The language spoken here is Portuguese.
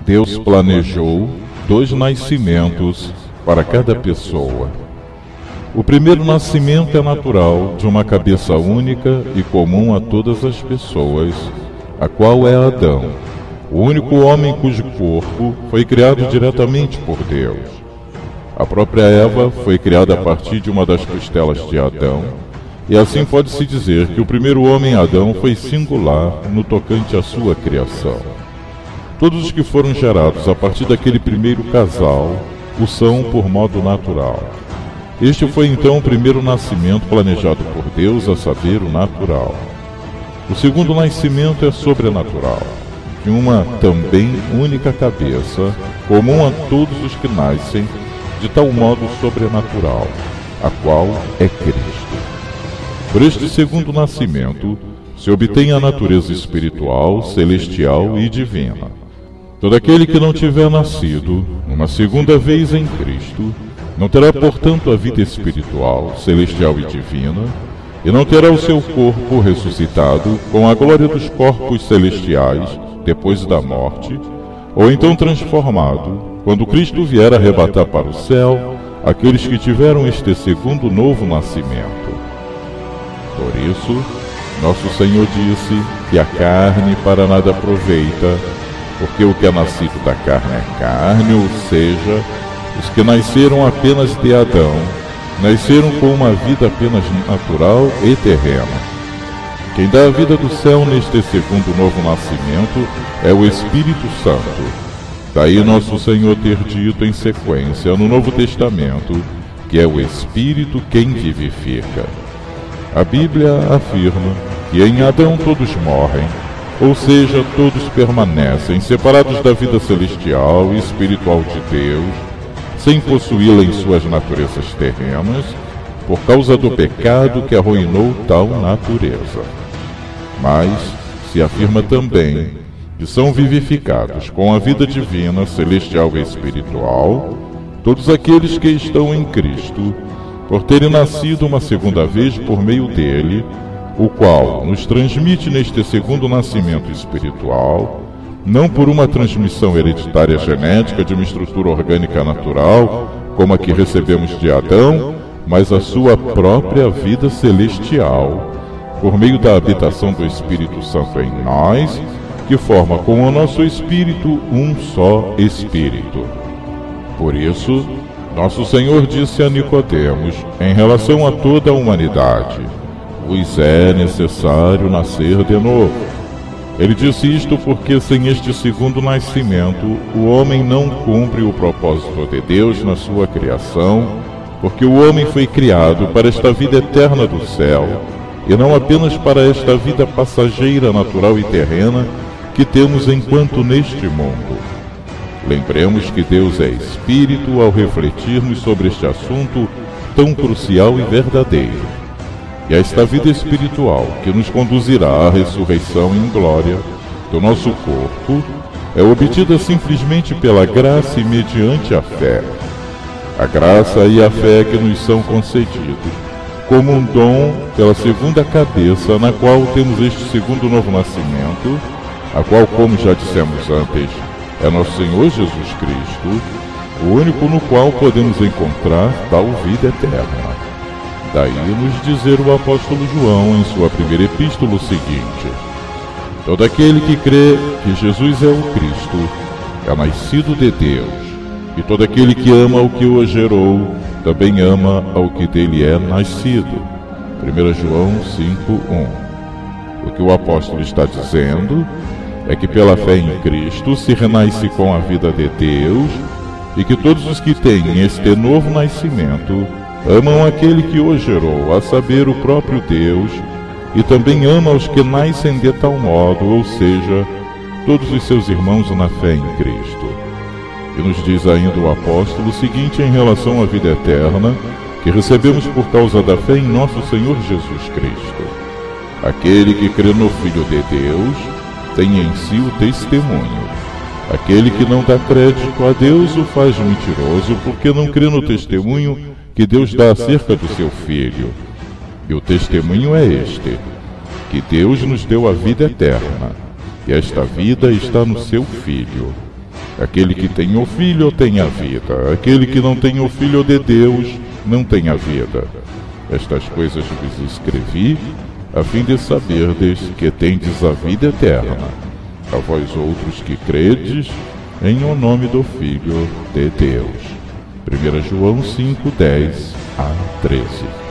Deus planejou 2 nascimentos para cada pessoa. O primeiro nascimento é natural, de uma cabeça única e comum a todas as pessoas, a qual é Adão, o único homem cujo corpo foi criado diretamente por Deus. A própria Eva foi criada a partir de uma das costelas de Adão, e assim pode-se dizer que o primeiro homem, Adão, foi singular no tocante à sua criação. Todos os que foram gerados a partir daquele primeiro casal o são por modo natural. Este foi então o primeiro nascimento planejado por Deus, a saber, o natural. O segundo nascimento é sobrenatural, de uma também única cabeça, comum a todos os que nascem, de tal modo sobrenatural, a qual é Cristo. Por este segundo nascimento se obtém a natureza espiritual, celestial e divina. Todo aquele que não tiver nascido uma segunda vez em Cristo não terá, portanto, a vida espiritual, celestial e divina, e não terá o seu corpo ressuscitado com a glória dos corpos celestiais depois da morte, ou então transformado, quando Cristo vier arrebatar para o céu aqueles que tiveram este segundo novo nascimento. Por isso, nosso Senhor disse que a carne para nada aproveita, porque o que é nascido da carne é carne, ou seja, os que nasceram apenas de Adão, nasceram com uma vida apenas natural e terrena. Quem dá a vida do céu neste segundo novo nascimento é o Espírito Santo. Daí nosso Senhor ter dito em sequência no Novo Testamento que é o Espírito quem vivifica. A Bíblia afirma que em Adão todos morrem, ou seja, todos permanecem separados da vida celestial e espiritual de Deus, sem possuí-la em suas naturezas terrenas, por causa do pecado que arruinou tal natureza. Mas se afirma também que são vivificados com a vida divina, celestial e espiritual, todos aqueles que estão em Cristo, por terem nascido uma segunda vez por meio dele, o qual nos transmite neste segundo nascimento espiritual, não por uma transmissão hereditária genética de uma estrutura orgânica natural, como a que recebemos de Adão, mas a sua própria vida celestial, por meio da habitação do Espírito Santo em nós, que forma com o nosso espírito um só espírito. Por isso, nosso Senhor disse a Nicodemos, em relação a toda a humanidade: vos é necessário nascer de novo. Ele disse isto porque sem este segundo nascimento, o homem não cumpre o propósito de Deus na sua criação, porque o homem foi criado para esta vida eterna do céu, e não apenas para esta vida passageira, natural e terrena que temos enquanto neste mundo. Lembremos que Deus é Espírito ao refletirmos sobre este assunto tão crucial e verdadeiro. E esta vida espiritual, que nos conduzirá à ressurreição em glória do nosso corpo, é obtida simplesmente pela graça e mediante a fé. A graça e a fé que nos são concedidos, como um dom pela segunda cabeça, na qual temos este segundo novo nascimento, a qual, como já dissemos antes, é nosso Senhor Jesus Cristo, o único no qual podemos encontrar tal vida eterna. Daí nos dizer o apóstolo João em sua primeira epístola o seguinte: todo aquele que crê que Jesus é o Cristo é nascido de Deus, e todo aquele que ama o que o gerou também ama ao que dele é nascido. 1 João 5:1. O que o apóstolo está dizendo é que pela fé em Cristo se renasce com a vida de Deus, e que todos os que têm este novo nascimento amam aquele que o gerou, a saber, o próprio Deus, e também amam os que nascem de tal modo, ou seja, todos os seus irmãos na fé em Cristo. E nos diz ainda o apóstolo o seguinte em relação à vida eterna, que recebemos por causa da fé em nosso Senhor Jesus Cristo: aquele que crê no Filho de Deus tem em si o testemunho. Aquele que não dá crédito a Deus o faz mentiroso, porque não crê no testemunho que Deus dá acerca do seu Filho. E o testemunho é este: que Deus nos deu a vida eterna, e esta vida está no seu Filho. Aquele que tem o Filho tem a vida. Aquele que não tem o Filho de Deus não tem a vida. Estas coisas vos escrevi, a fim de saberdes que tendes a vida eterna, a vós outros que credes em o nome do Filho de Deus. 1 João 5, 10 a 13.